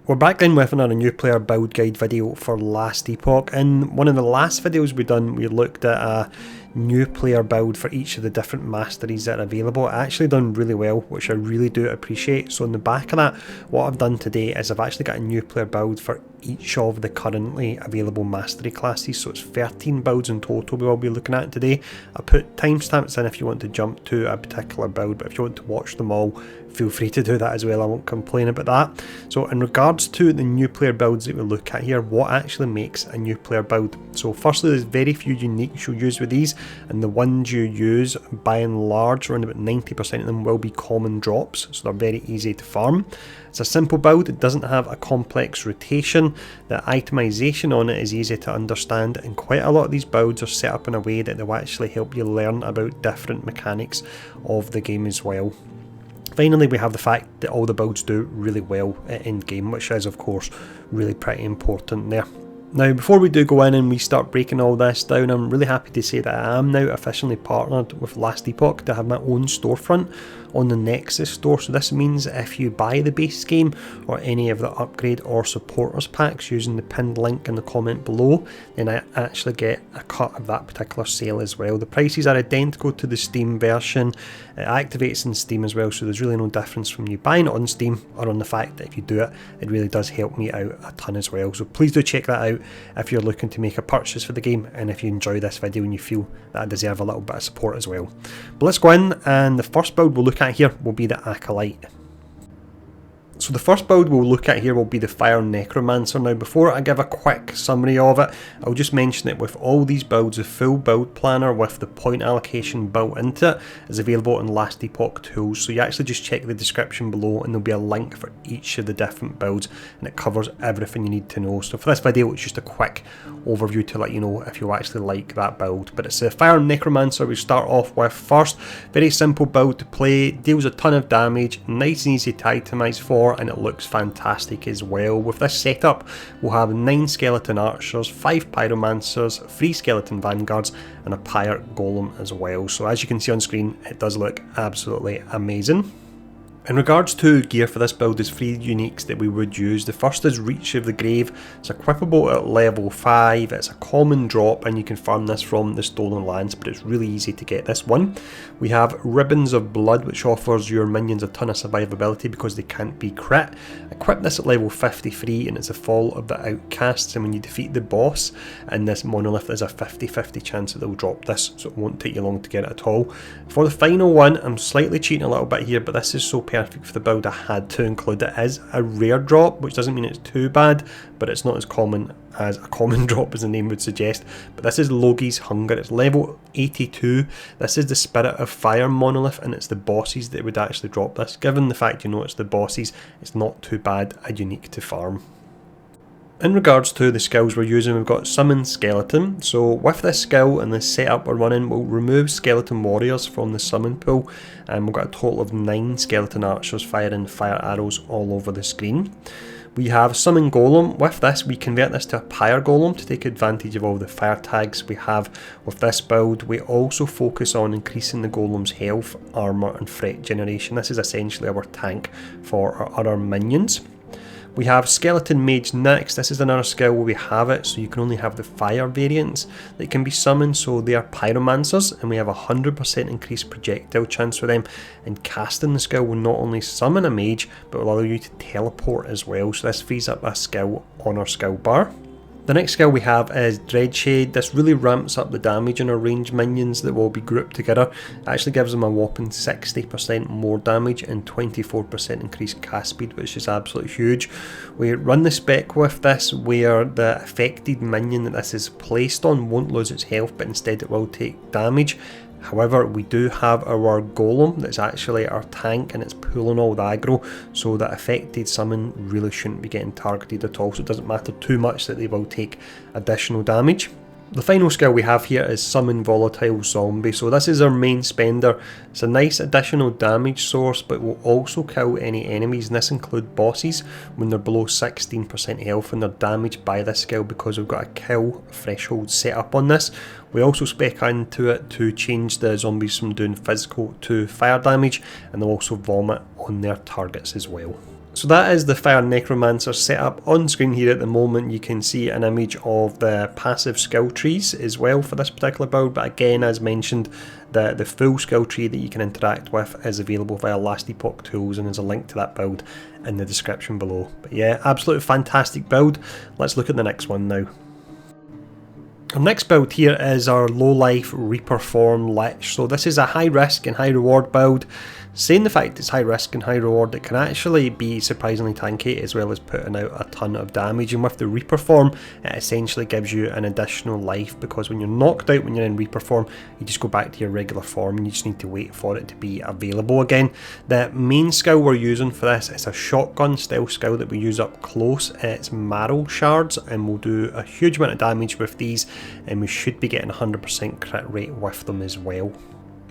We're back in with another new player build guide video for Last Epoch. In one of the last videos we done, we looked at a new player build for each of the different masteries that are available. It actually done really well, which I really do appreciate. So in the back of that, what I've done today is I've actually got a new player build for each of the currently available mastery classes. So it's 13 builds in total we will be looking at today. I put timestamps in if you want to jump to a particular build, but if you want to watch them all, feel free to do that as well. I won't complain about that. So in regards to the new player builds that we look at here, what actually makes a new player build? So firstly, there's very few uniques you'll use with these, and the ones you use by and large, around about 90% of them will be common drops, so they're very easy to farm. It's a simple build, it doesn't have a complex rotation, the itemization on it is easy to understand, and quite a lot of these builds are set up in a way that they'll actually help you learn about different mechanics of the game as well. Finally, we have the fact that all the builds do really well in game, which is of course really pretty important there. Now, before we do go in and we start breaking all this down, I'm really happy to say that I am now officially partnered with Last Epoch to have my own storefront on the Nexus store. So this means if you buy the base game or any of the upgrade or supporters packs using the pinned link in the comment below, then I actually get a cut of that particular sale as well. The prices are identical to the Steam version. It activates in Steam as well, so there's really no difference from you buying it on Steam or on the fact that if you do it, it really does help me out a ton as well. So please do check that out if you're looking to make a purchase for the game, and if you enjoy this video and you feel that I deserve a little bit of support as well. But let's go in, and the first build we'll look at here will be the Acolyte. So the first build we'll look at here will be the Fire Necromancer. Now, before I give a quick summary of it, I'll just mention that with all these builds, the full build planner with the point allocation built into it is available in Last Epoch tools. So you actually just check the description below and there'll be a link for each of the different builds, and it covers everything you need to know. So for this video, it's just a quick overview to let you know if you actually like that build. But it's the Fire Necromancer we start off with first. Very simple build to play, deals a ton of damage, nice and easy to itemize for, and it looks fantastic as well. With this setup, we'll have 9 skeleton archers, 5 pyromancers, 3 skeleton vanguards, and a pirate golem as well. So as you can see on screen, it does look absolutely amazing. In regards to gear for this build, there's 3 uniques that we would use. The first is Reach of the Grave. It's equipable at level 5, it's a common drop, and you can farm this from the Stolen Lands, but it's really easy to get this one. We have Ribbons of Blood, which offers your minions a ton of survivability because they can't be crit. Equip this at level 53, and it's a Fall of the Outcasts, and when you defeat the boss in this monolith, there's a 50-50 chance that they'll drop this, so it won't take you long to get it at all. For the final one, I'm slightly cheating a little bit here, but this is so perfect for the build I had to include it. Is a rare drop, which doesn't mean it's too bad, but it's not as common as a common drop as the name would suggest. But this is Logi's Hunger. It's level 82. This is the Spirit of Fire monolith, and it's the bosses that would actually drop this. Given the fact you know it's the bosses, it's not too bad a unique to farm. In regards to the skills we're using, we've got Summon Skeleton. So with this skill and this setup we're running, we'll remove skeleton warriors from the summon pool, and we've got a total of 9 skeleton archers firing fire arrows all over the screen. We have Summon Golem. With this, we convert this to a Pyre Golem to take advantage of all the fire tags we have with this build. We also focus on increasing the Golem's health, armour and threat generation. This is essentially our tank for our other minions. We have Skeleton Mage next. This is another skill where we have it, so you can only have the fire variants that can be summoned, so they are Pyromancers, and we have a 100% increased projectile chance for them, and casting the skill will not only summon a mage, but will allow you to teleport as well, so this frees up a skill on our skill bar. The next skill we have is Dreadshade. This really ramps up the damage on our ranged minions that will be grouped together. It actually gives them a whopping 60% more damage and 24% increased cast speed, which is absolutely huge. We run the spec with this where the affected minion that this is placed on won't lose its health, but instead it will take damage. However, we do have our golem that's actually our tank, and it's pulling all the aggro, so that affected summon really shouldn't be getting targeted at all, so it doesn't matter too much that they will take additional damage. The final skill we have here is Summon Volatile Zombie. So this is our main spender. It's a nice additional damage source, but will also kill any enemies, and this includes bosses when they're below 16% health and they're damaged by this skill, because we've got a kill threshold set up on this. We also spec into it to change the zombies from doing physical to fire damage, and they'll also vomit on their targets as well. So that is the Fire Necromancer setup. On screen here at the moment you can see an image of the passive skill trees as well for this particular build, but again, as mentioned, the full skill tree that you can interact with is available via Last Epoch tools, and there's a link to that build in the description below. But yeah, absolutely fantastic build. Let's look at the next one now. Our next build here is our low life Reaper form Lich. So this is a high risk and high reward build. Saying the fact it's high risk and high reward, it can actually be surprisingly tanky as well as putting out a ton of damage, and with the Reaper form it essentially gives you an additional life, because when you're knocked out when you're in Reaper form you just go back to your regular form and you just need to wait for it to be available again. The main skill we're using for this is a shotgun style skill that we use up close. It's Marrow Shards, and we'll do a huge amount of damage with these, and we should be getting 100% crit rate with them as well.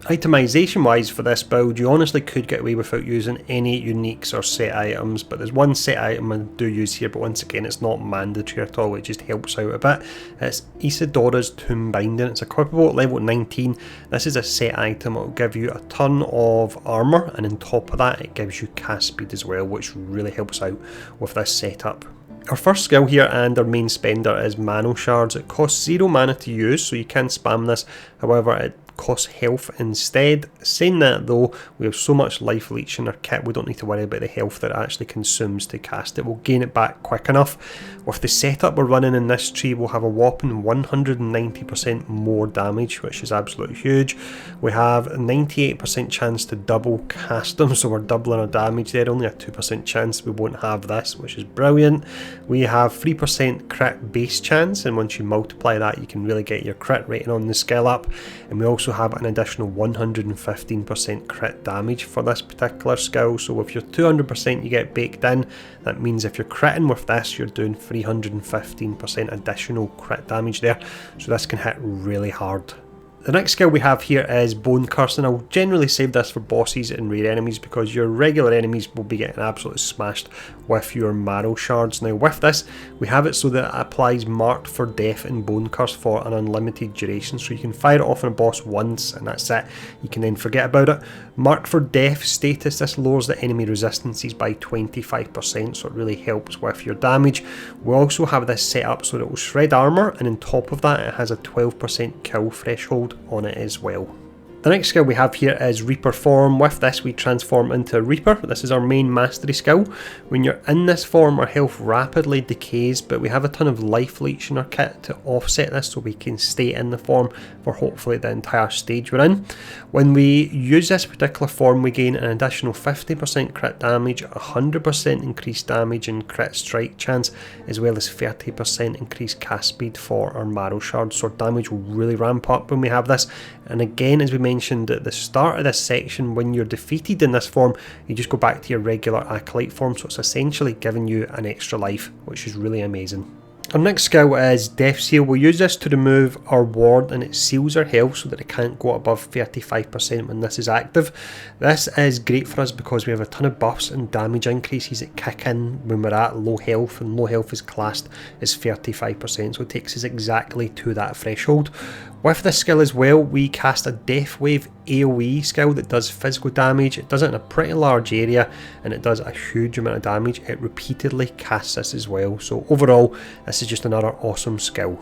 Itemization wise for this build, you honestly could get away without using any uniques or set items, but there's one set item I do use here, but once again it's not mandatory at all, it just helps out a bit. It's Isidora's Tomb Binding. It's equipable at level 19. This is a set item. It will give you a ton of armour, and on top of that it gives you cast speed as well, which really helps out with this setup. Our first skill here and our main spender is Mana Shards. It costs 0 mana to use, so you can spam this, however it costs health instead. Saying that though, we have so much life leech in our kit, we don't need to worry about the health that it actually consumes to cast it. We'll gain it back quick enough. With the setup we're running in this tree, we'll have a whopping 190% more damage, which is absolutely huge. We have a 98% chance to double cast them, so we're doubling our damage there. Only a 2% chance we won't have this, which is brilliant. We have 3% crit base chance, and once you multiply that you can really get your crit rating on the skill up, and we also have an additional 115% crit damage for this particular skill. So if you're 200% you get baked in, that means if you're critting with this you're doing 315% additional crit damage there, so this can hit really hard. The next skill we have here is Bone Curse, and I'll generally save this for bosses and rare enemies because your regular enemies will be getting absolutely smashed with your Marrow Shards. Now with this, we have it so that it applies Marked for Death and Bone Curse for an unlimited duration, so you can fire it off on a boss once and that's it. You can then forget about it. Marked for Death status, this lowers the enemy resistances by 25%, so it really helps with your damage. We also have this set up so that it will shred armour, and on top of that it has a 12% kill threshold on it as well. The next skill we have here is Reaper form. With this we transform into a Reaper. This is our main mastery skill. When you're in this form our health rapidly decays, but we have a ton of life leech in our kit to offset this so we can stay in the form for hopefully the entire stage we're in. When we use this particular form we gain an additional 50% crit damage, 100% increased damage and crit strike chance, as well as 30% increased cast speed for our Marrow Shards, so our damage will really ramp up when we have this. And again, as we mentioned at the start of this section, when you're defeated in this form you just go back to your regular Acolyte form, so it's essentially giving you an extra life, which is really amazing. Our next skill is Death Seal. We'll use this to remove our ward, and it seals our health so that it can't go above 35% when this is active. This is great for us because we have a ton of buffs and damage increases that kick in when we're at low health, and low health is classed as 35%, so it takes us exactly to that threshold. With this skill as well, we cast a Death Wave AoE skill that does physical damage. It does it in a pretty large area and it does a huge amount of damage. It repeatedly casts this as well, so overall this is just another awesome skill.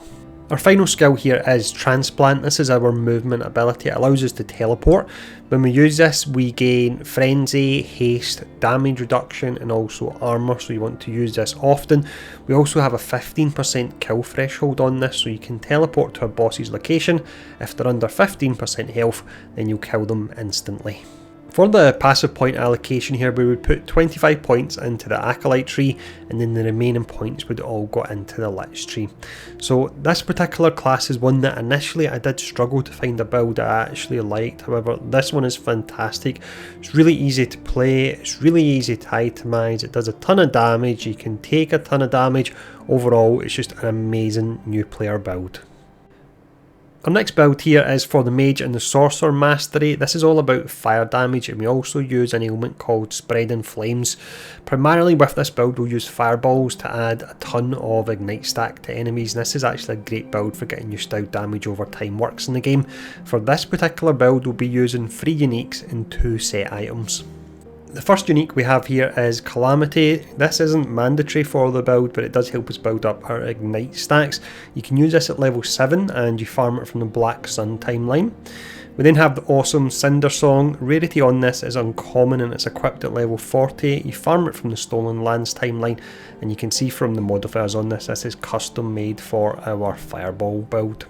Our final skill here is Transplant. This is our movement ability. It allows us to teleport. When we use this we gain Frenzy, Haste, Damage Reduction and also Armour, so you want to use this often. We also have a 15% kill threshold on this, so you can teleport to a boss's location. If they're under 15% health then you'll kill them instantly. For the passive point allocation here, we would put 25 points into the Acolyte tree, and then the remaining points would all go into the Lich tree. So this particular class is one that initially I did struggle to find a build I actually liked. However, this one is fantastic. It's really easy to play, it's really easy to itemize, it does a ton of damage, you can take a ton of damage. Overall, it's just an amazing new player build. Our next build here is for the Mage and the Sorcerer Mastery. This is all about fire damage, and we also use an ailment called Spreading Flames. Primarily with this build we'll use fireballs to add a ton of ignite stack to enemies, and this is actually a great build for getting used to how damage over time works in the game. For this particular build we'll be using 3 uniques and 2 set items. The first unique we have here is Calamity. This isn't mandatory for the build, but it does help us build up our Ignite stacks. You can use this at level 7 and you farm it from the Black Sun timeline. We then have the awesome Cinder Song. Rarity on this is uncommon and it's equipped at level 40. You farm it from the Stolen Lands timeline, and you can see from the modifiers on this, this is custom made for our Fireball build.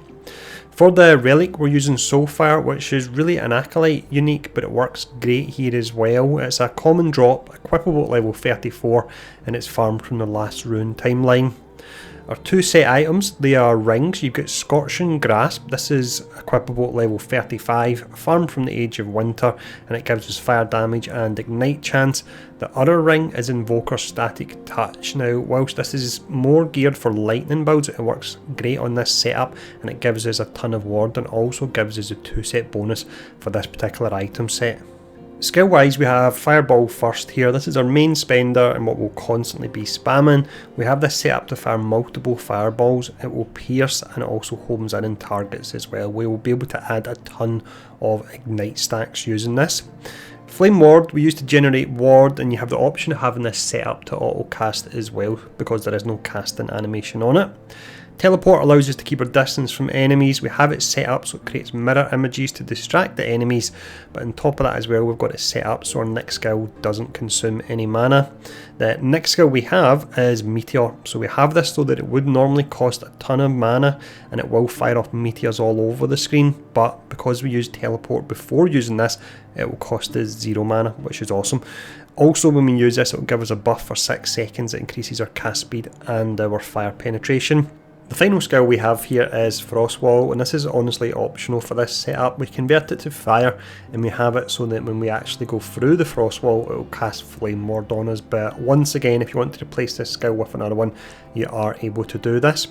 For the relic, we're using Soulfire, which is really an Acolyte unique, but it works great here as well. It's a common drop, equipable at level 34, and it's farmed from the Last Rune timeline. Our two set items, they are rings. You've got Scorching Grasp. This is equipable at level 35, farmed from the Age of Winter, and it gives us fire damage and ignite chance. The other ring is Invoker Static Touch. Now, whilst this is more geared for lightning builds, it works great on this setup, and it gives us a ton of ward and also gives us a 2-set bonus for this particular item set. Skill wise, we have Fireball first here. This is our main spender and what we'll constantly be spamming. We have this set up to fire multiple fireballs. It will pierce and it also homes in targets as well. We will be able to add a ton of ignite stacks using this. Flame Ward we use to generate ward, and you have the option of having this set up to auto cast as well because there is no casting animation on it. Teleport allows us to keep our distance from enemies. We have it set up so it creates mirror images to distract the enemies, but on top of that as well, we've got it set up so our next skill doesn't consume any mana. The next skill we have is Meteor. So we have this so that it would normally cost a ton of mana and it will fire off meteors all over the screen, but because we use Teleport before using this, it will cost us 0 mana, which is awesome. Also, when we use this, it will give us a buff for 6 seconds. It increases our cast speed and our fire penetration. The final skill we have here is Frostwall, and this is honestly optional for this setup. We convert it to fire and we have it so that when we actually go through the Frostwall, it will cast Flame Ward on us. But once again, if you want to replace this skill with another one, you are able to do this.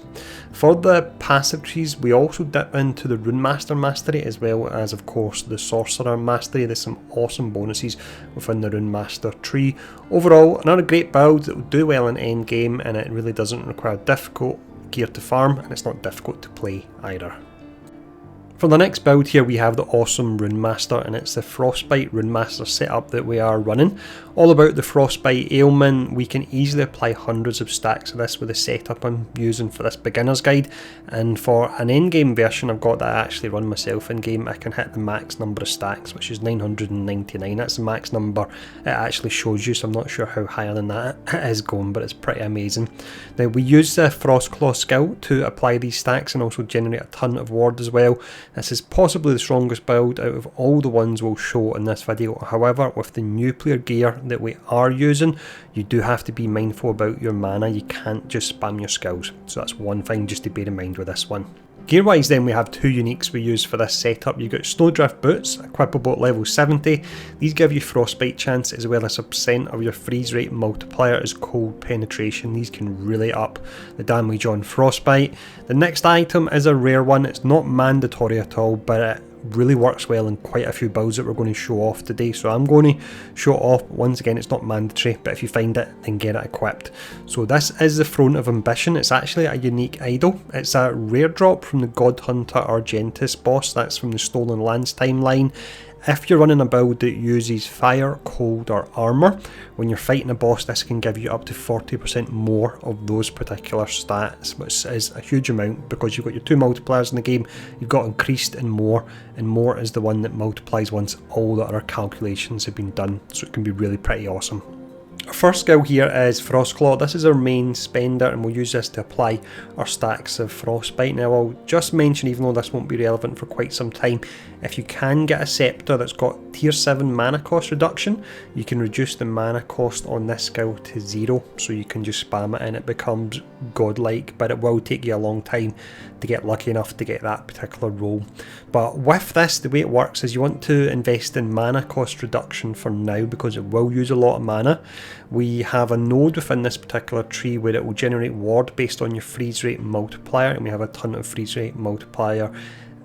For the passive trees, we also dip into the Runemaster Mastery as well as, of course, the Sorcerer Mastery. There's some awesome bonuses within the Runemaster tree. Overall, another great build that will do well in endgame, and it really doesn't require difficult gear to farm, and it's not difficult to play either. For the next build here, we have the awesome Runemaster, and it's the Frostbite Runemaster setup that we are running. All about the Frostbite ailment. We can easily apply hundreds of stacks of this with the setup I'm using for this beginner's guide, and for an endgame version I've got that I actually run myself in game, I can hit the max number of stacks, which is 999. That's the max number it actually shows you, so I'm not sure how higher than that it is going, but it's pretty amazing. Now, we use the Frostclaw skill to apply these stacks and also generate a ton of ward as well. This is possibly the strongest build out of all the ones we'll show in this video. However, with the new player gear that we are using, you do have to be mindful about your mana. You can't just spam your skills. So that's one thing just to bear in mind with this one. Gear wise then, we have two uniques we use for this setup. You've got Snowdrift Boots, equipable at level 70. These give you frostbite chance as well as a percent of your freeze rate multiplier as cold penetration. These can really up the damage on frostbite. The next item is a rare one. It's not mandatory at all, but it really works well in quite a few builds that we're going to show off today. So I'm going to show it off. Once again, it's not mandatory, but if you find it, then get it equipped. So this is the Throne of Ambition. It's actually a unique idol. It's a rare drop from the God Hunter Argentus boss. That's from the Stolen Lands timeline. If you're running a build that uses fire, cold or armour, when you're fighting a boss, this can give you up to 40% more of those particular stats, which is a huge amount because you've got your two multipliers in the game. You've got increased and more is the one that multiplies once all the other calculations have been done, so it can be really pretty awesome. Our first skill here is Frostclaw. This is our main spender and we'll use this to apply our stacks of Frostbite. Now, I'll just mention, even though this won't be relevant for quite some time, if you can get a scepter that's got tier 7 mana cost reduction, you can reduce the mana cost on this skill to 0, so you can just spam it and it becomes godlike, but it will take you a long time to get lucky enough to get that particular roll. But with this, the way it works is you want to invest in mana cost reduction for now because it will use a lot of mana. We have a node within this particular tree where it will generate ward based on your freeze rate multiplier, and we have a ton of freeze rate multiplier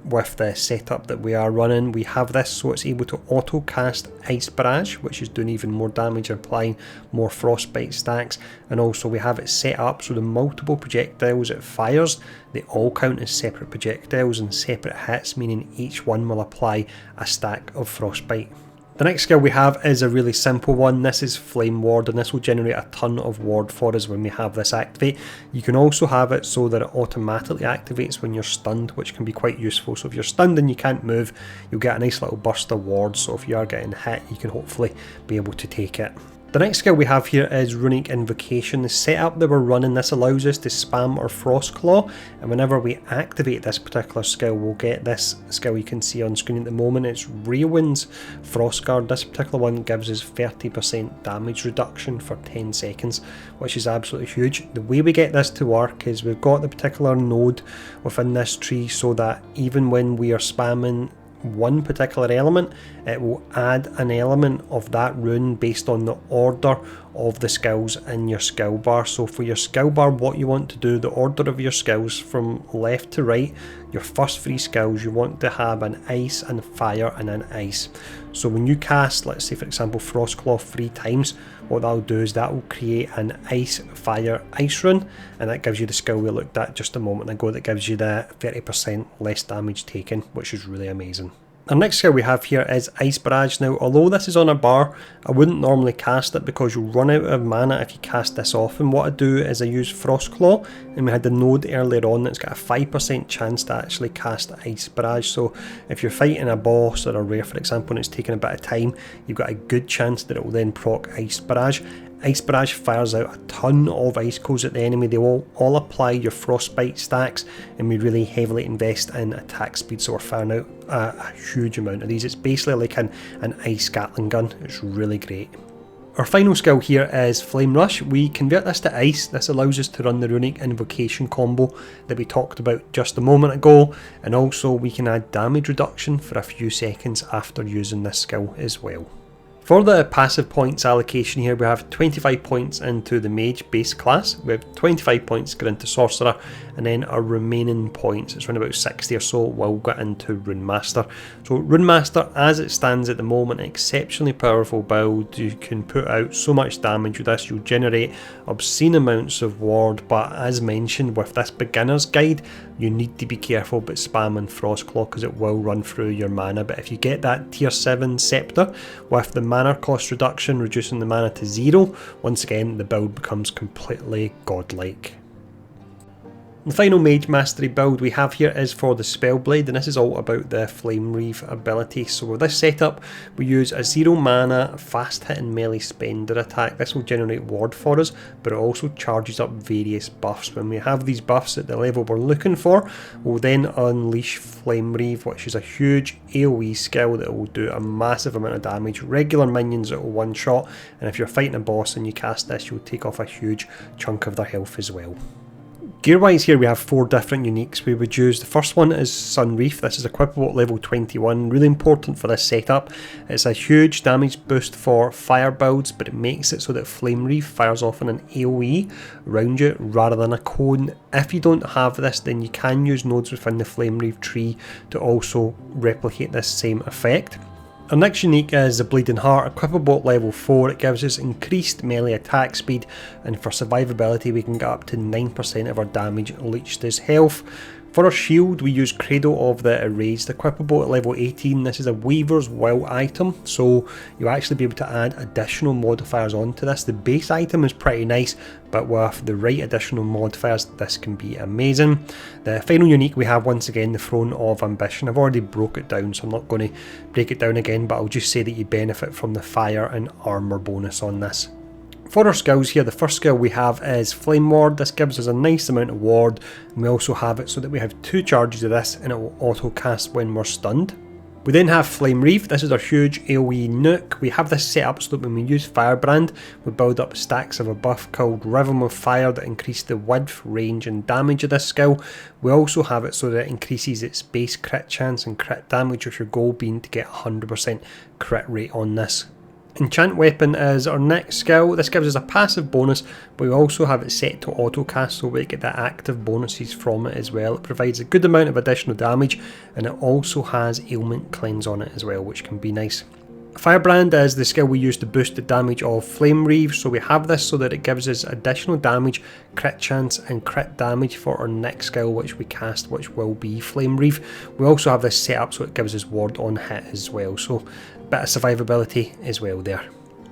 with the setup that we are running. We have this so it's able to auto cast Ice Barrage, which is doing even more damage, applying more frostbite stacks, and also we have it set up so the multiple projectiles it fires, they all count as separate projectiles and separate hits, meaning each one will apply a stack of frostbite. The next skill we have is a really simple one. This is Flame Ward, and this will generate a ton of ward for us when we have this activate. You can also have it so that it automatically activates when you're stunned, which can be quite useful. So if you're stunned and you can't move, you'll get a nice little burst of ward, so if you are getting hit, you can hopefully be able to take it. The next skill we have here is Runic Invocation. The setup that we're running, this allows us to spam our Frostclaw, and whenever we activate this particular skill, we'll get this skill you can see on screen at the moment. It's Reawind's Frostguard. This particular one gives us 30% damage reduction for 10 seconds, which is absolutely huge. The way we get this to work is we've got the particular node within this tree so that even when we are spamming one particular element, it will add an element of that rune based on the order of the skills in your skill bar. So for your skill bar, what you want to do, the order of your skills from left to right, your first 3 skills, you want to have an ice and fire and an ice. So when you cast, let's say for example, Frostclaw 3 times, what that'll do is that will create an ice, fire, ice rune, and that gives you the skill we looked at just a moment ago that gives you the 30% less damage taken, which is really amazing. Our next skill we have here is Ice Barrage. Now, although this is on a bar, I wouldn't normally cast it because you'll run out of mana if you cast this off. And what I do is I use Frostclaw, and we had the node earlier on that's got a 5% chance to actually cast Ice Barrage. So if you're fighting a boss or a rare, for example, and it's taking a bit of time, you've got a good chance that it will then proc Ice Barrage. Ice Barrage fires out a ton of icicles at the enemy. They will all apply your frostbite stacks, and we really heavily invest in attack speed, so we're firing out a huge amount of these. It's basically like an ice Gatling gun. It's really great. Our final skill here is Flame Rush. We convert this to ice. This allows us to run the Runic Invocation combo that we talked about just a moment ago, and also we can add damage reduction for a few seconds after using this skill as well. For the passive points allocation here, we have 25 points into the Mage base class, we have 25 points go into Sorcerer, and then our remaining points, it's around about 60 or so, will go into Runemaster. So Runemaster, as it stands at the moment, exceptionally powerful build. You can put out so much damage with this, you'll generate obscene amounts of ward, but as mentioned with this beginner's guide, you need to be careful about spamming Frostclaw because it will run through your mana. But if you get that tier 7 Scepter with the mana cost reduction, reducing the mana to 0, once again the build becomes completely godlike. The final Mage Mastery build we have here is for the Spellblade, and this is all about the Flame Reave ability. So with this setup, we use a 0 mana fast hitting melee spender attack. This will generate ward for us, but it also charges up various buffs. When we have these buffs at the level we're looking for, we'll then unleash Flame Reave, which is a huge AoE skill that will do a massive amount of damage. Regular minions it will one shot, and if you're fighting a boss and you cast this, you'll take off a huge chunk of their health as well. Gear wise here we have 4 different uniques we would use. The first one is Sun Reef. This is equipable at level 21, really important for this setup. It's a huge damage boost for fire builds, but it makes it so that Flame Reef fires off in an AoE around you rather than a cone. If you don't have this, then you can use nodes within the Flame Reef tree to also replicate this same effect. Our next unique is the Bleeding Heart, equipable at level 4. It gives us increased melee attack speed, and for survivability we can get up to 9% of our damage leached as health. For our shield we use Cradle of the Erased, equipable at level 18. This is a Weaver's Will item, so you'll actually be able to add additional modifiers onto this. The base item is pretty nice, but with the right additional modifiers this can be amazing. The final unique we have, once again, the Throne of Ambition. I've already broke it down, so I'm not going to break it down again, but I'll just say that you benefit from the fire and armour bonus on this. For our skills here, the first skill we have is Flame Ward. This gives us a nice amount of ward, and we also have it so that we have 2 charges of this and it will auto cast when we're stunned. We then have Flame Reave. This is our huge AoE nuke. We have this set up so that when we use Firebrand, we build up stacks of a buff called Rhythm of Fire that increase the width, range and damage of this skill. We also have it so that it increases its base crit chance and crit damage, with your goal being to get 100% crit rate on this. Enchant Weapon is our next skill. This gives us a passive bonus, but we also have it set to auto cast, so we get the active bonuses from it as well. It provides a good amount of additional damage, and it also has Ailment Cleanse on it as well, which can be nice. Firebrand is the skill we use to boost the damage of Flame Reave, so we have this so that it gives us additional damage, crit chance and crit damage for our next skill which we cast, which will be Flame Reave. We also have this set up so it gives us ward on hit as well, so a bit of survivability as well there.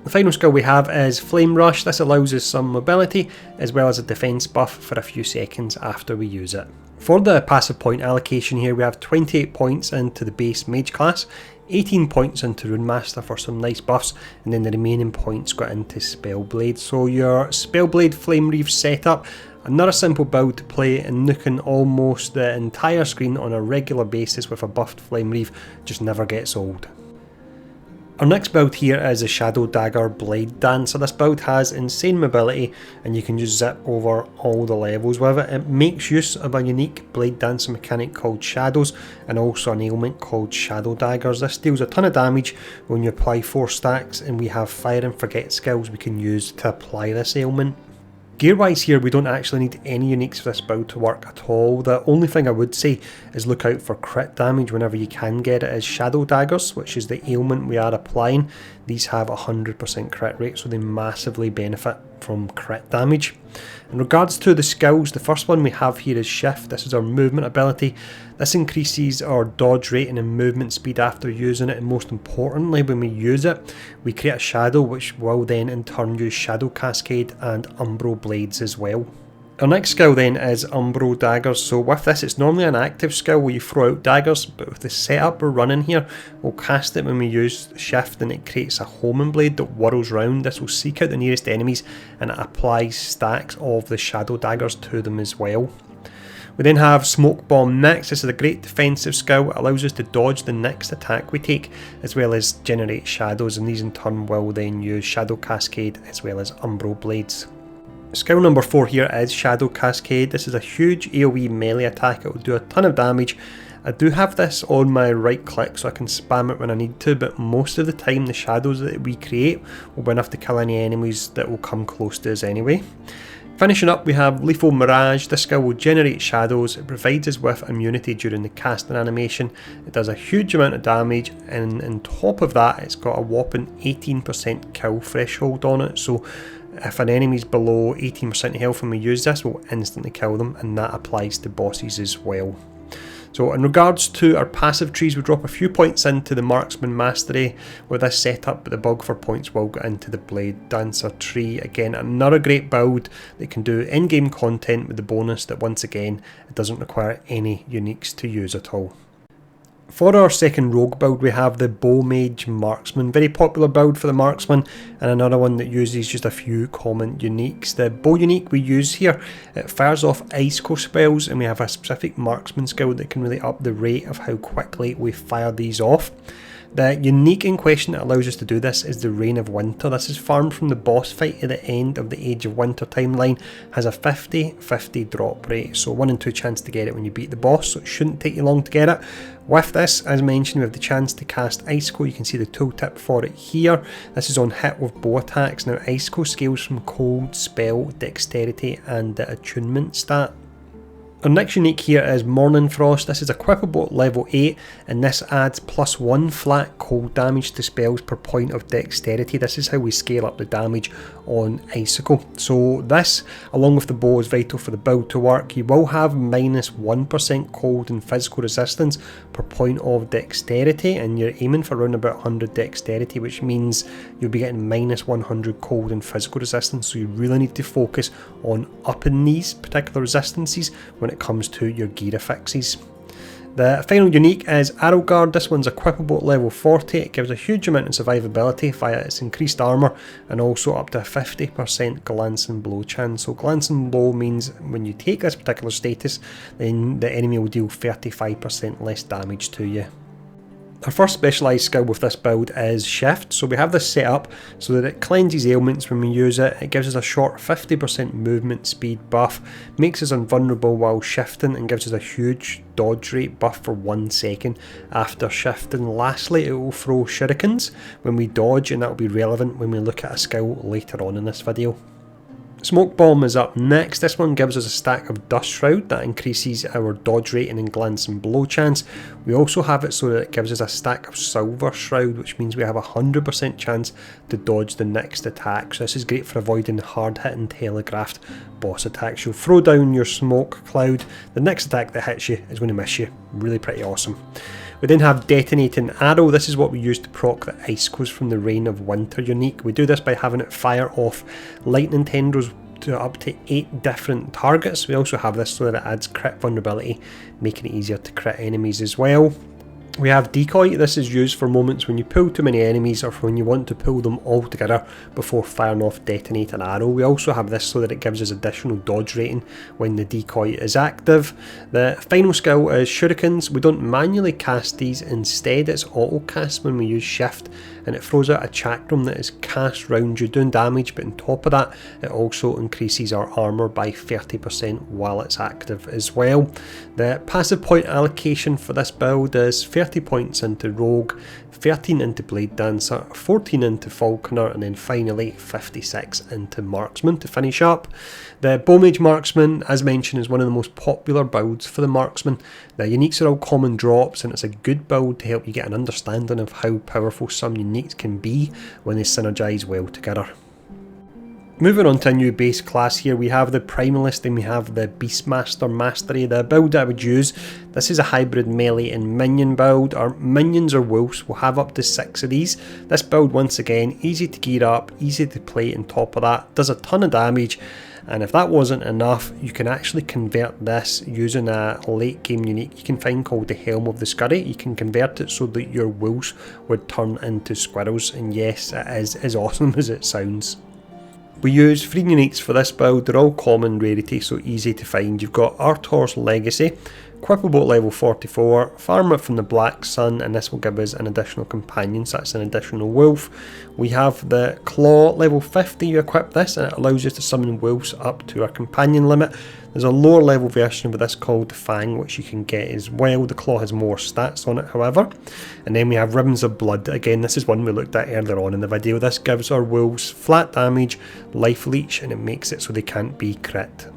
The final skill we have is Flame Rush. This allows us some mobility as well as a defense buff for a few seconds after we use it. For the passive point allocation here, we have 28 points into the base mage class, 18 points into Runemaster for some nice buffs, and then the remaining points go into Spellblade. So your Spellblade Flame Reave setup, another simple build to play and nuking almost the entire screen on a regular basis with a buffed Flame Reave just never gets old. Our next build here is a Shadow Dagger Bladedancer. This build has insane mobility and you can just zip over all the levels with it. It makes use of a unique Bladedancer mechanic called Shadows and also an ailment called Shadow Daggers. This deals a ton of damage when you apply 4 stacks, and we have Fire and Forget skills we can use to apply this ailment. Gear wise here, we don't actually need any uniques for this build to work at all. The only thing I would say is look out for crit damage whenever you can get it, as Shadow Daggers, which is the ailment we are applying. These have a 100% crit rate, so they massively benefit from crit damage. In regards to the skills, the first one we have here is Shift. This is our movement ability. This increases our dodge rate and movement speed after using it, and most importantly, when we use it, we create a shadow which will then in turn use Shadow Cascade and Umbro Blades as well. Our next skill then is Umbro Daggers. So with this, it's normally an active skill where you throw out daggers, but with the setup we're running here, we'll cast it when we use Shift and it creates a homing blade that whirls round. This will seek out the nearest enemies and it applies stacks of the Shadow Daggers to them as well. We then have Smoke Bomb next. This is a great defensive skill. It allows us to dodge the next attack we take as well as generate shadows, and these in turn will then use Shadow Cascade as well as Umbro Blades. Skill number 4 here is Shadow Cascade. This is a huge AoE melee attack. It will do a ton of damage. I do have this on my right click so I can spam it when I need to, but most of the time the shadows that we create will be enough to kill any enemies that will come close to us anyway. Finishing up, we have Lethal Mirage. This skill will generate shadows. It provides us with immunity during the casting animation. It does a huge amount of damage, and on top of that it's got a whopping 18% kill threshold on it, so if an enemy's below 18% health when we use this, we'll instantly kill them, and that applies to bosses as well. So in regards to our passive trees, we drop a few points into the Marksman Mastery with this setup, but the bulk for points will go into the Bladedancer tree. Again, another great build that can do in-game content with the bonus that once again, it doesn't require any uniques to use at all. For our second rogue build, we have the Bowmage Marksman. Very popular build for the Marksman, and another one that uses just a few common uniques. The Bow unique we use here, it fires off Ice Core spells, and we have a specific Marksman skill that can really up the rate of how quickly we fire these off. The unique in question that allows us to do this is the Reign of Winter. This is farmed from the boss fight at the end of the Age of Winter timeline. Has a 50-50 drop rate, so 1 in 2 chance to get it when you beat the boss, so it shouldn't take you long to get it. With this, as mentioned, we have the chance to cast Icicle. You can see the tooltip for it here. This is on hit with bow attacks. Now Icicle scales from cold, spell, dexterity and the attunement stat. Our next unique here is Morning Frost. This is equipable at level 8, and this adds +1 flat cold damage to spells per point of dexterity. This is how we scale up the damage on Icicle. So this, along with the bow, is vital for the build to work. You will have -1% cold and physical resistance per point of dexterity, and you're aiming for around about 100 dexterity, which means you'll be getting -100 cold and physical resistance. So you really need to focus on upping these particular resistances when it comes to your gear affixes. The final unique is Arrow Guard. This one's equipable at level 40. It gives a huge amount of survivability via its increased armour and also up to a 50% glancing blow chance. So glancing blow means when you take this particular status, then the enemy will deal 35% less damage to you. Our first specialised skill with this build is Shift. So we have this set up so that it cleanses ailments when we use it. It gives us a short 50% movement speed buff, makes us invulnerable while shifting, and gives us a huge dodge rate buff for 1 second after shifting. Lastly, it will throw shurikens when we dodge, and that will be relevant when we look at a skill later on in this video. Smoke Bomb is up next. This one gives us a stack of Dust Shroud that increases our dodge rating and glance and blow chance. We also have it so that it gives us a stack of Silver Shroud, which means we have a 100% chance to dodge the next attack. So this is great for avoiding hard hitting telegraphed boss attacks. You'll throw down your smoke cloud, the next attack that hits you is going to miss you. Really pretty awesome. We then have Detonating Arrow. This is what we use to proc the Icicles from the Reign of Winter unique. We do this by having it fire off lightning tendrils to up to 8 different targets. We also have this so that it adds crit vulnerability, making it easier to crit enemies as well. We have Decoy. This is used for moments when you pull too many enemies or when you want to pull them all together before firing off Detonating Arrow. We also have this so that it gives us additional dodge rating when the decoy is active. The final skill is Shurikens. We don't manually cast these, instead it's auto cast when we use shift, and it throws out a chakram that is cast round you doing damage, but on top of that it also increases our armour by 30% while it's active as well. The passive point allocation for this build is 30 points into Rogue, 13 into Bladedancer, 14 into Falconer, and then finally 56 into Marksman to finish up. The Bowmage Marksman, as mentioned, is one of the most popular builds for the Marksman. The uniques are all common drops, and it's a good build to help you get an understanding of how powerful some uniques can be when they synergise well together. Moving on to a new base class here, we have the Primalist and we have the Beastmaster Mastery. The build that I would use, this is a hybrid melee and minion build. Our minions or wolves will have up to 6 of these. This build, once again, easy to gear up, easy to play on top of that, does a ton of damage. And if that wasn't enough, you can actually convert this using a late game unique you can find called the Helm of the Scurry. You can convert it so that your wolves would turn into squirrels, and yes, it is as awesome as it sounds. We use 3 uniques for this build. They're all common rarity, so easy to find. You've got Artor's Legacy, equipable at level 44, farm it from the Black Sun, and this will give us an additional companion, so that's an additional wolf. We have the Claw, level 50, you equip this and it allows you to summon wolves up to our companion limit. There's a lower level version of this called Fang, which you can get as well. The Claw has more stats on it, however. And then we have Ribbons of Blood. Again, this is one we looked at earlier on in the video. This gives our wolves flat damage, life leech, and it makes it so they can't be crit.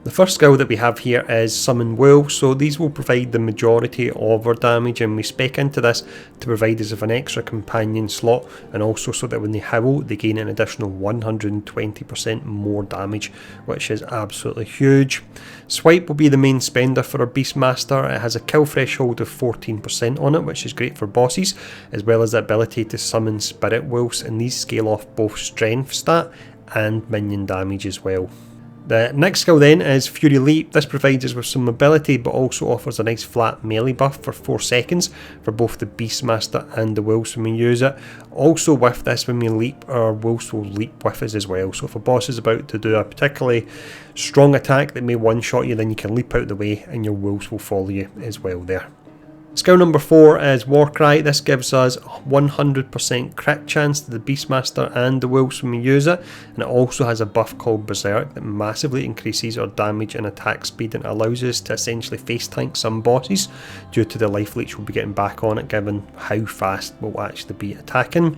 The first skill that we have here is Summon Wolves, so these will provide the majority of our damage, and we spec into this to provide us with an extra companion slot, and also so that when they howl they gain an additional 120% more damage, which is absolutely huge. Swipe will be the main spender for our Beastmaster. It has a kill threshold of 14% on it, which is great for bosses, as well as the ability to summon Spirit Wolves, and these scale off both strength stat and minion damage as well. The next skill then is Fury Leap. This provides us with some mobility but also offers a nice flat melee buff for 4 seconds for both the Beastmaster and the wolves when we use it. Also with this, when we leap, our wolves will leap with us as well. So if a boss is about to do a particularly strong attack that may one-shot you, then you can leap out the way and your wolves will follow you as well there. Skill number 4 is Warcry. This gives us 100% crit chance to the Beastmaster and the wolves when we use it, and it also has a buff called Berserk that massively increases our damage and attack speed, and allows us to essentially face tank some bosses due to the life leech we'll be getting back on it given how fast we'll actually be attacking.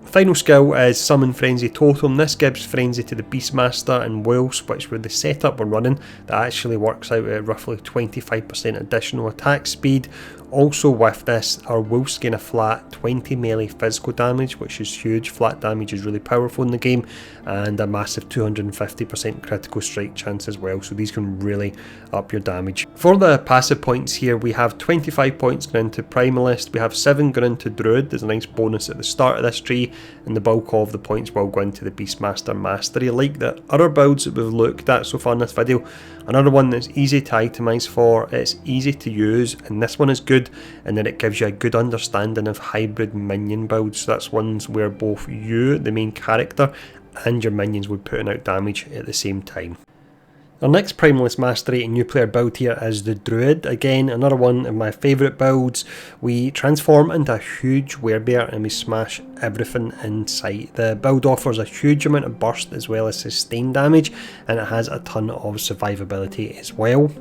Final skill is Summon Frenzy Totem. This gives Frenzy to the Beastmaster and wolves, which with the setup we're running, that actually works out at roughly 25% additional attack speed. Also with this, our wolves gain a flat 20 melee physical damage, which is huge. Flat damage is really powerful in the game, and a massive 250% critical strike chance as well, so these can really up your damage. For the passive points here, we have 25 points going into Primalist, we have 7 going into Druid. There's a nice bonus at the start of this tree, and the bulk of the points will go into the Beastmaster Mastery. Like the other builds that we've looked at so far in this video, another one that's easy to itemise for, it's easy to use, and this one is good, and then it gives you a good understanding of hybrid minion builds. So that's ones where both you, the main character, and your minions would put out damage at the same time. Our next Primalist Mastery and new player build here is the Druid. Again, another one of my favourite builds. We transform into a huge werebear and we smash everything in sight. The build offers a huge amount of burst as well as sustain damage, and it has a ton of survivability as well.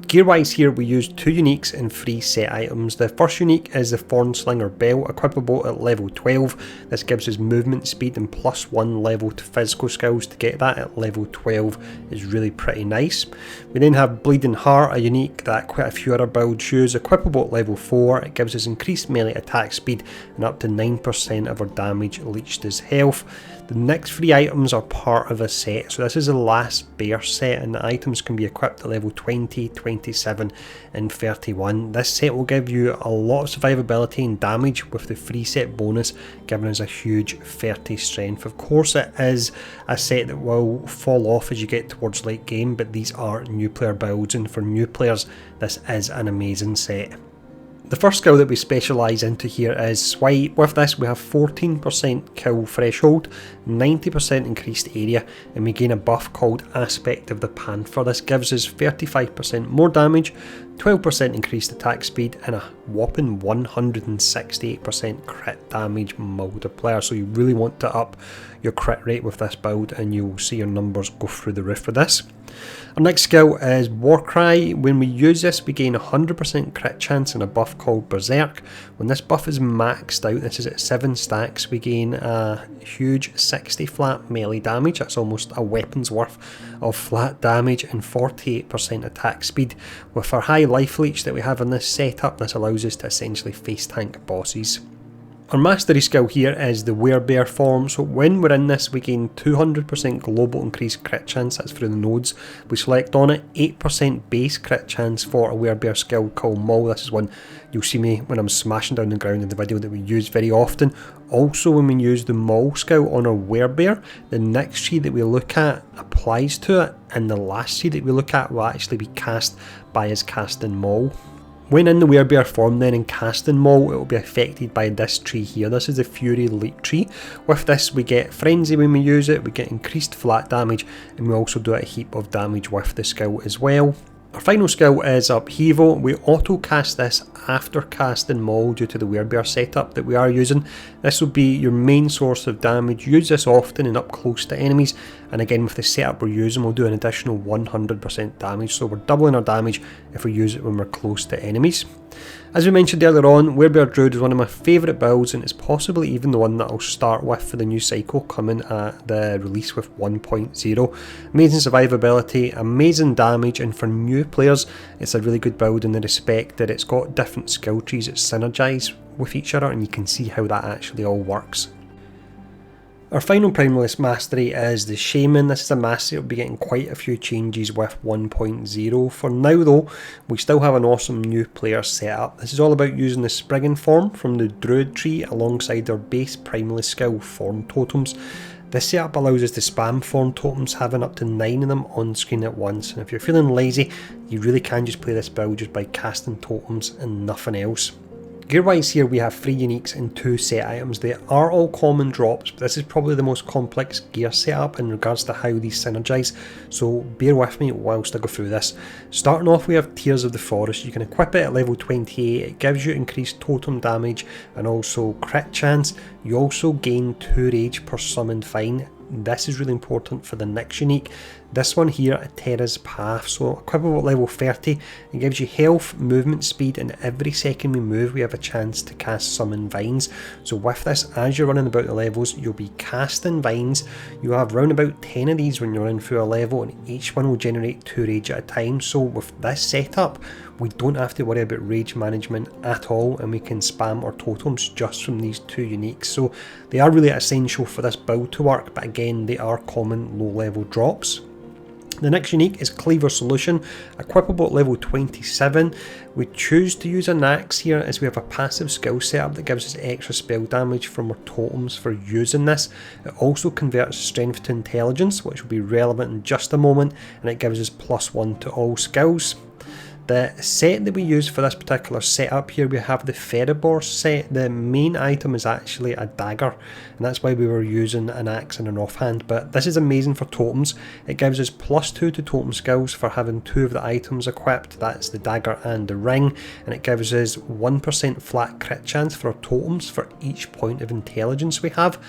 Gear wise here we use 2 uniques and 3 set items. The first unique is the Thornslinger Belt, equipable at level 12. This gives us movement speed and +1 level to physical skills. To get that at level 12 is really pretty nice. We then have Bleeding Heart, a unique that quite a few other builds use, equipable at level 4. It gives us increased melee attack speed and up to 9% of our damage leached as health. The next 3 items are part of a set, so this is a Last Bear set, and the items can be equipped at level 20, 27 and 31. This set will give you a lot of survivability and damage, with the free set bonus giving us a huge 30 strength. Of course it is a set that will fall off as you get towards late game, but these are new player builds, and for new players this is an amazing set. The first skill that we specialise into here is Swipe. With this we have 14% kill threshold, 90% increased area, and we gain a buff called Aspect of the Panther. This gives us 35% more damage, 12% increased attack speed, and a whopping 168% crit damage multiplier. So you really want to up your crit rate with this build and you'll see your numbers go through the roof for this. Our next skill is Warcry. When we use this we gain 100% crit chance and a buff called Berserk. When this buff is maxed out, this is at 7 stacks, we gain a huge 60 flat melee damage. That's almost a weapon's worth of flat damage, and 48% attack speed. With our high life leech that we have in this setup, this allows us to essentially face tank bosses. Our mastery skill here is the Werebear form, so when we're in this we gain 200% global increased crit chance, that's through the nodes. We select on it, 8% base crit chance for a Werebear skill called Maul. This is one you'll see me when I'm smashing down the ground in the video that we use very often. Also when we use the Maul skill on our Werebear, the next tree that we look at applies to it, and the last tree that we look at will actually be cast by us casting Maul. When in the Werebear form then and casting Maul, it will be affected by this tree here. This is the Fury Elite tree. With this we get Frenzy when we use it, we get increased flat damage, and we also do a heap of damage with the skill as well. Our final skill is Upheaval. We auto cast this after casting Maul due to the Werebear setup that we are using. This will be your main source of damage. Use this often and up close to enemies, and again with the setup we're using we'll do an additional 100% damage, so we're doubling our damage if we use it when we're close to enemies. As we mentioned earlier on, Werebear Druid is one of my favourite builds, and it's possibly even the one that I'll start with for the new cycle coming at the release with 1.0. Amazing survivability, amazing damage, and for new players it's a really good build in the respect that it's got different skill trees that synergise with each other, and you can see how that actually all works. Our final Primalist mastery is the Shaman. This is a mastery that will be getting quite a few changes with 1.0. For now though, we still have an awesome new player setup. This is all about using the Spriggan form from the Druid tree alongside our base Primalist skill Form Totems. This setup allows us to spam Form Totems, having up to 9 of them on screen at once, and if you're feeling lazy, you really can just play this build just by casting totems and nothing else. Gear wise here we have 3 uniques and 2 set items. They are all common drops, but this is probably the most complex gear setup in regards to how these synergise, so bear with me whilst I go through this. Starting off we have Tears of the Forest. You can equip it at level 28, it gives you increased totem damage and also crit chance. You also gain 2 rage per summoned vine. This is really important for the next unique. This one here, a Terra's Path, so equipable at level 30, it gives you health, movement speed, and every second we move we have a chance to cast Summon Vines. So with this, as you're running about the levels, you'll be casting vines. You'll have around about 10 of these when you're running through a level, and each one will generate 2 rage at a time. So with this setup, we don't have to worry about rage management at all, and we can spam our totems just from these 2 uniques. So they are really essential for this build to work, but again they are common low level drops. The next unique is Cleaver Solution, equipable at level 27. We choose to use an axe here as we have a passive skill setup that gives us extra spell damage from our totems for using this. It also converts strength to intelligence, which will be relevant in just a moment, and it gives us +1 to all skills. The set that we use for this particular setup here, we have the Ferribor set. The main item is actually a dagger, and that's why we were using an axe and an offhand, but this is amazing for totems. It gives us +2 to totem skills for having 2 of the items equipped, that's the dagger and the ring, and it gives us 1% flat crit chance for our totems for each point of intelligence we have.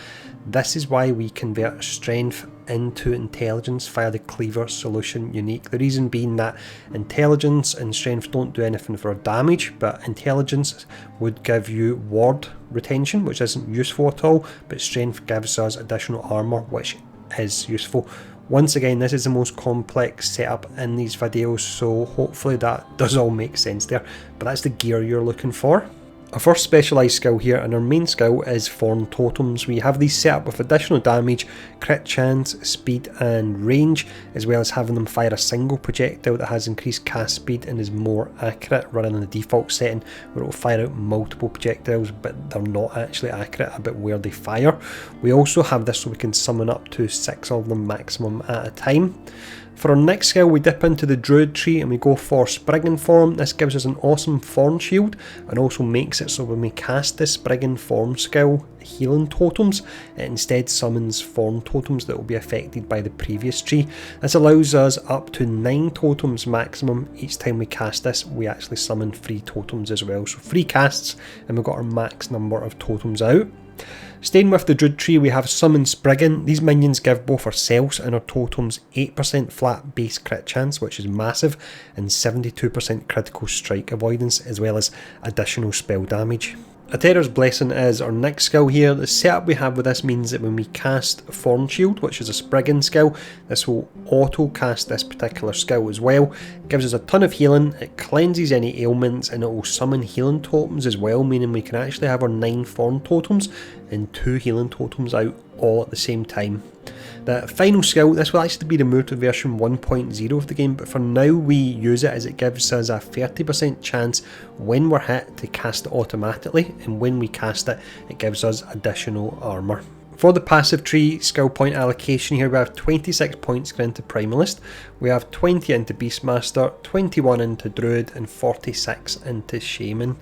This is why we convert strength into intelligence via the cleaver solution unique. The reason being that intelligence and strength don't do anything for damage, but intelligence would give you ward retention, which isn't useful at all, but strength gives us additional armor, which is useful. Once again, this is the most complex setup in these videos, so hopefully that does all make sense there, but that's the gear you're looking for. Our first specialised skill here, and our main skill, is Thorn Totems. We have these set up with additional damage, crit chance, speed and range, as well as having them fire a single projectile that has increased cast speed and is more accurate, rather than the default setting where it will fire out multiple projectiles but they're not actually accurate about where they fire. We also have this so we can summon up to 6 of them maximum at a time. For our next skill, we dip into the Druid tree and we go for Spriggan Form. This gives us an awesome Thorn Shield and also makes it so when we cast this Spriggan Form skill, Healing Totems, it instead summons Thorn Totems that will be affected by the previous tree. This allows us up to 9 totems maximum. Each time we cast this, we actually summon 3 totems as well. So 3 casts and we've got our max number of totems out. Staying with the Druid tree, we have Summon Spriggan. These minions give both ourselves and our totems 8% flat base crit chance, which is massive, and 72% critical strike avoidance, as well as additional spell damage. Aether's Blessing is our next skill here. The setup we have with this means that when we cast Thorn Shield, which is a Spriggan skill, this will auto cast this particular skill as well. It gives us a ton of healing, it cleanses any ailments, and it will summon healing totems as well, meaning we can actually have our 9 Thorn totems and 2 healing totems out all at the same time. The final skill, this will actually be removed to version 1.0 of the game, but for now we use it as it gives us a 30% chance when we're hit to cast it automatically, and when we cast it, it gives us additional armour. For the passive tree skill point allocation here, we have 26 points going into Primalist, we have 20 into Beastmaster, 21 into Druid and 46 into Shaman.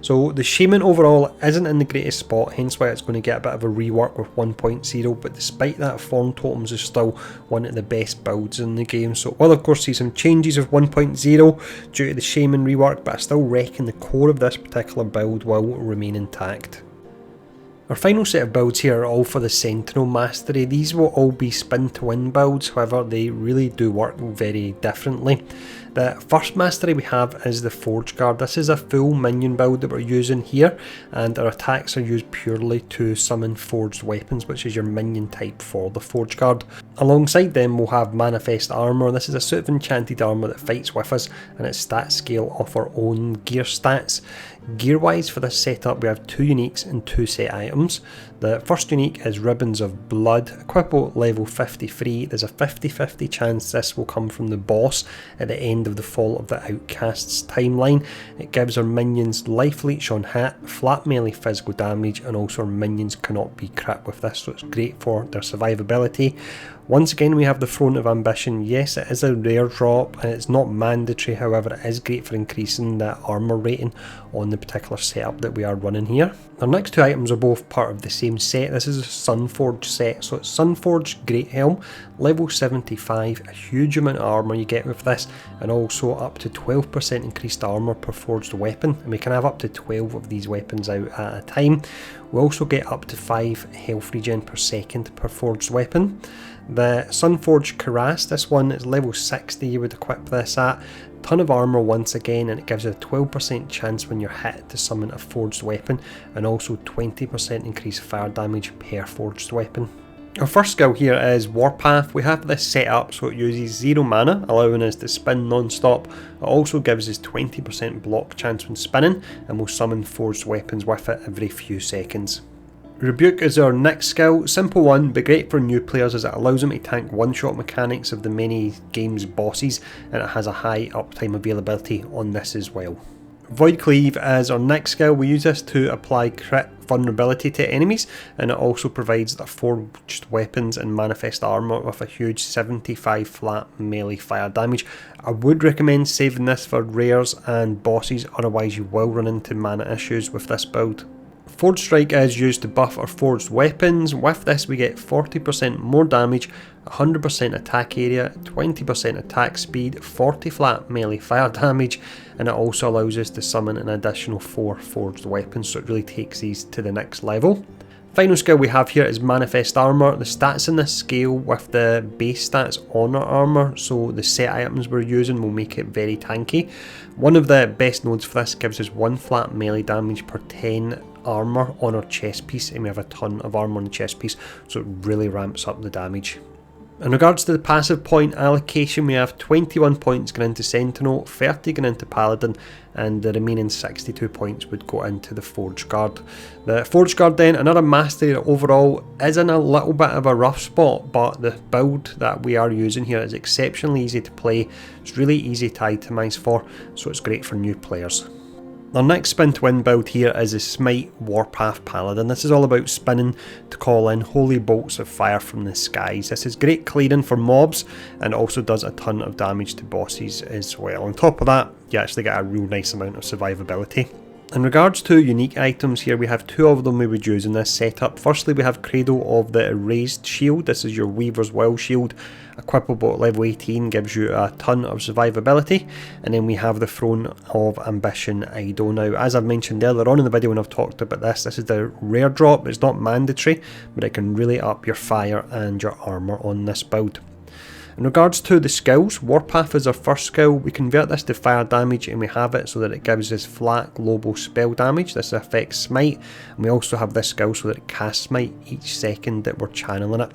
So the Shaman overall isn't in the greatest spot, hence why it's going to get a bit of a rework with 1.0, but despite that, Thorn Totems is still one of the best builds in the game. So we'll of course see some changes with 1.0 due to the Shaman rework, but I still reckon the core of this particular build will remain intact. Our final set of builds here are all for the Sentinel Mastery. These will all be spin to win builds, however they really do work very differently. The first mastery we have is the Forge Guard. This is a full minion build that we're using here, and our attacks are used purely to summon forged weapons, which is your minion type for the Forge Guard. Alongside them we'll have Manifest Armour. This is a suit of enchanted armour that fights with us, and its stat scale off our own gear stats. Gear wise for this setup we have 2 uniques and 2 set items. The first unique is Ribbons of Blood, equipable level 53. There's a 50-50 chance this will come from the boss at the end of the Fall of the Outcasts timeline. It gives our minions life leech on hit, flat melee physical damage, and also our minions cannot be crit with this, so it's great for their survivability. Once again we have the Throne of Ambition. Yes, it is a rare drop and it's not mandatory, however it is great for increasing the armour rating on the particular setup that we are running here. Our next 2 items are both part of the same set. This is a Sunforge set, so it's Sunforge Great Helm, level 75, a huge amount of armour you get with this, and also up to 12% increased armour per forged weapon, and we can have up to 12 of these weapons out at a time. We also get up to 5 health regen per second per forged weapon. The Sunforge Cuirass, this one is level 60 you would equip this at. Ton of armour once again, and it gives you a 12% chance when you're hit to summon a forged weapon, and also 20% increased fire damage per forged weapon. Our first skill here is Warpath. We have this set up so it uses 0 mana, allowing us to spin non-stop. It also gives us 20% block chance when spinning, and will summon forged weapons with it every few seconds. Rebuke is our next skill. Simple one, but great for new players as it allows them to tank one-shot mechanics of the many game's bosses, and it has a high uptime availability on this as well. Void Cleave is our next skill. We use this to apply crit vulnerability to enemies, and it also provides the forged weapons and manifest armour with a huge 75 flat melee fire damage. I would recommend saving this for rares and bosses, otherwise you will run into mana issues with this build. Forged Strike is used to buff our forged weapons. With this we get 40% more damage, 100% attack area, 20% attack speed, 40 flat melee fire damage, and it also allows us to summon an additional 4 forged weapons, so it really takes these to the next level. Final skill we have here is Manifest Armour. The stats in this scale with the base stats on our armour, so the set items we're using will make it very tanky. One of the best nodes for this gives us 1 flat melee damage per 10 armour on our chest piece, and we have a ton of armour on the chest piece, so it really ramps up the damage. In regards to the passive point allocation, we have 21 points going into Sentinel, 30 going into Paladin, and the remaining 62 points would go into the Forge Guard. The Forge Guard then, another mastery that overall is in a little bit of a rough spot, but the build that we are using here is exceptionally easy to play. It's really easy to itemise for, so it's great for new players. Our next spin to win build here is the Smite Warpath Paladin. This is all about spinning to call in holy bolts of fire from the skies. This is great clearing for mobs and also does a ton of damage to bosses as well. On top of that, you actually get a real nice amount of survivability. In regards to unique items here, we have 2 of them we would use in this setup. Firstly, we have Cradle of the Erased Shield. This is your Weaver's Will shield. Equipable at level 18, gives you a ton of survivability. And then we have the Throne of Ambition Idol. Now, as I've mentioned earlier on in the video when I've talked about this is the rare drop. It's not mandatory, but it can really up your fire and your armour on this build. In regards to the skills, Warpath is our first skill. We convert this to fire damage and we have it so that it gives us flat global spell damage. This affects Smite, and we also have this skill so that it casts Smite each second that we're channeling it.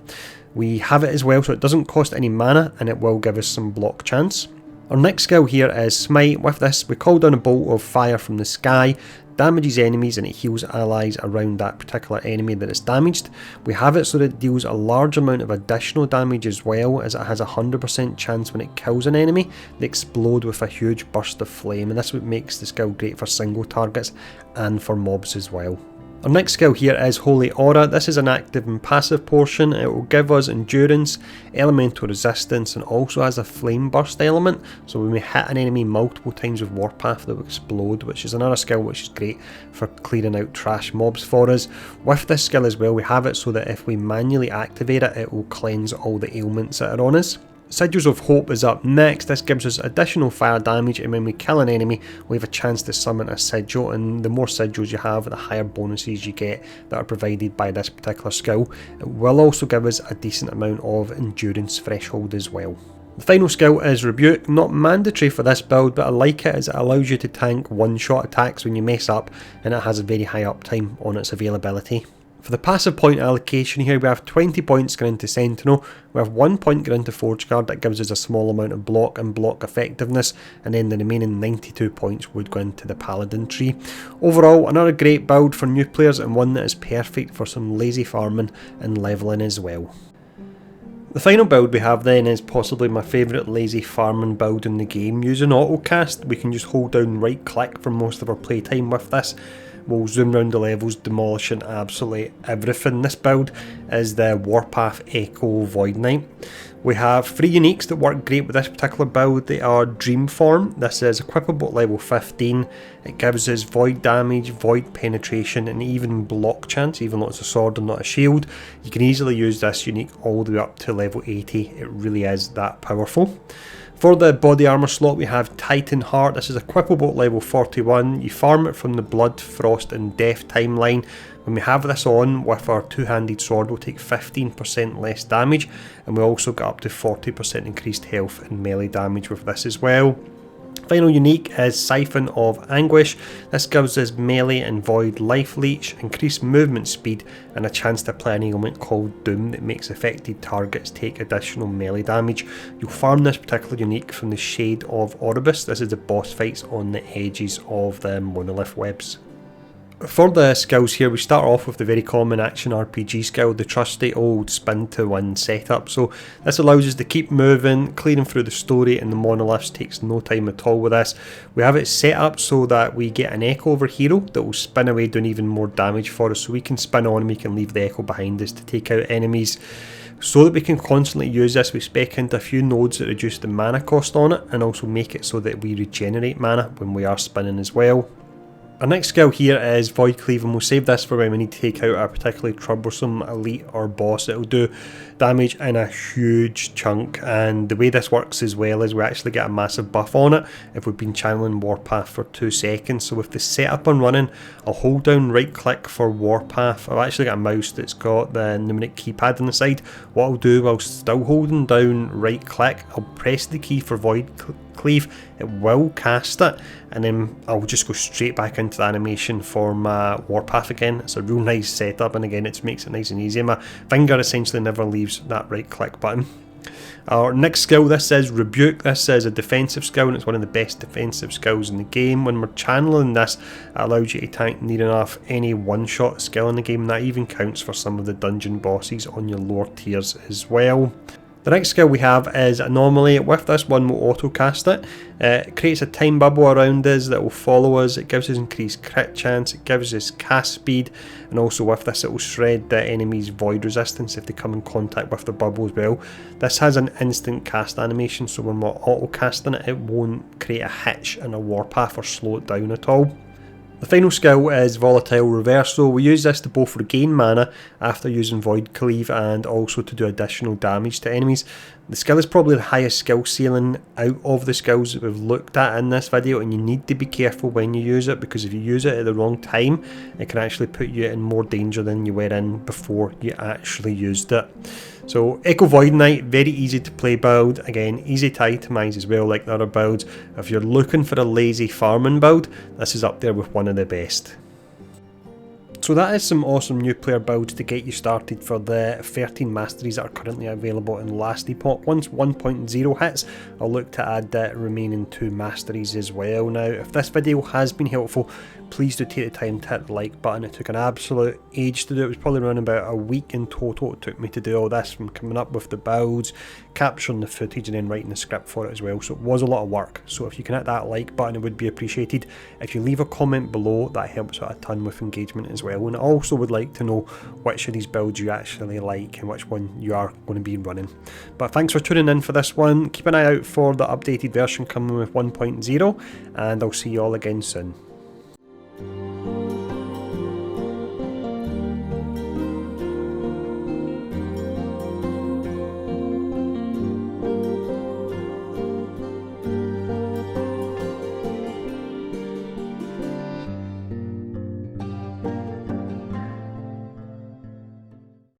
We have it as well so it doesn't cost any mana and it will give us some block chance. Our next skill here is Smite. With this, we call down a bolt of fire from the sky, damages enemies and it heals allies around that particular enemy that it's damaged. We have it so that it deals a large amount of additional damage as well, as it has a 100% chance when it kills an enemy they explode with a huge burst of flame, and this what makes the skill great for single targets and for mobs as well. Our next skill here is Holy Aura. This is an active and passive portion. It will give us endurance, elemental resistance, and also has a flame burst element. So when we hit an enemy multiple times with Warpath, that will explode, which is another skill which is great for clearing out trash mobs for us. With this skill as well, we have it so that if we manually activate it, it will cleanse all the ailments that are on us. Sigils of Hope is up next. This gives us additional fire damage, and when we kill an enemy we have a chance to summon a sigil, and the more sigils you have, the higher bonuses you get that are provided by this particular skill. It will also give us a decent amount of endurance threshold as well. The final skill is Rebuke. Not mandatory for this build, but I like it as it allows you to tank one-shot attacks when you mess up, and it has a very high uptime on its availability. For the passive point allocation here, we have 20 points going into Sentinel, we have 1 point going into Forge Guard, that gives us a small amount of block and block effectiveness, and then the remaining 92 points would go into the Paladin tree. Overall, another great build for new players and one that is perfect for some lazy farming and leveling as well. The final build we have then is possibly my favourite lazy farming build in the game. Using autocast, we can just hold down right click for most of our playtime with this. We'll zoom around the levels, demolishing absolutely everything. This build is the Warpath Echo Void Knight. We have 3 uniques that work great with this particular build. They are Dreamform. This is equipable at level 15. It gives us void damage, void penetration, and even block chance, even though it's a sword and not a shield. You can easily use this unique all the way up to level 80. It really is that powerful. For the body armour slot, we have Titan Heart. This is equipable at level 41. You farm it from the Blood, Frost and Death timeline. When we have this on with our two-handed sword, we'll take 15% less damage, and we also get up to 40% increased health and melee damage with this as well. Final unique is Siphon of Anguish. This gives us melee and void life leech, increased movement speed, and a chance to apply an ailment called Doom that makes affected targets take additional melee damage. You'll farm this particular unique from the Shade of Oribus. This is the boss fights on the edges of the monolith webs. For the skills here, we start off with the very common action RPG skill, the trusty old spin to win setup. So this allows us to keep moving, clearing through the story, and the monoliths takes no time at all with this. We have it set up so that we get an echo over hero that will spin away, doing even more damage for us, so we can spin on and we can leave the echo behind us to take out enemies. So that we can constantly use this, we spec into a few nodes that reduce the mana cost on it and also make it so that we regenerate mana when we are spinning as well. Our next skill here is Void Cleave, and we'll save this for when we need to take out a particularly troublesome elite or boss. It'll do damage in a huge chunk, and the way this works as well is we actually get a massive buff on it if we've been channeling Warpath for 2 seconds. So with the setup on running, I'll hold down right click for Warpath. I've actually got a mouse that's got the numeric keypad on the side. What I'll do while still holding down right click, I'll press the key for Void Cleave, it will cast it, and then I'll just go straight back into the animation for my Warpath again. It's a real nice setup, and again it makes it nice and easy. My finger essentially never leaves that right click button. Our next skill, this is Rebuke. This is a defensive skill, and it's one of the best defensive skills in the game. When we're channeling this, it allows you to tank near enough any one-shot skill in the game, and that even counts for some of the dungeon bosses on your lower tiers as well. The next skill we have is Anomaly. With this one we'll auto cast it. It creates a time bubble around us that will follow us. It gives us increased crit chance, it gives us cast speed, and also with this it will shred the enemy's void resistance if they come in contact with the bubble as well. This has an instant cast animation, so when we're auto casting it, it won't create a hitch in a warpath or slow it down at all. The final skill is Volatile Reversal. We use this to both regain mana after using Void Cleave and also to do additional damage to enemies. The skill is probably the highest skill ceiling out of the skills that we've looked at in this video, and you need to be careful when you use it, because if you use it at the wrong time, it can actually put you in more danger than you were in before you actually used it. So Echo Void Knight, very easy to play build, again easy to itemise as well like the other builds. If you're looking for a lazy farming build, this is up there with one of the best. So that is some awesome new player builds to get you started for the 13 Masteries that are currently available in Last Epoch. Once 1.0 hits, I'll look to add the remaining 2 Masteries as well. Now, if this video has been helpful, please do take the time to hit the like button. It took an absolute age to do. It was probably around about a week in total it took me to do all this, from coming up with the builds, capturing the footage, and then writing the script for it as well. So it was a lot of work. So if you can hit that like button, it would be appreciated. If you leave a comment below, that helps out a ton with engagement as well. And I also would like to know which of these builds you actually like and which one you are going to be running. But thanks for tuning in for this one. Keep an eye out for the updated version coming with 1.0, and I'll see you all again soon.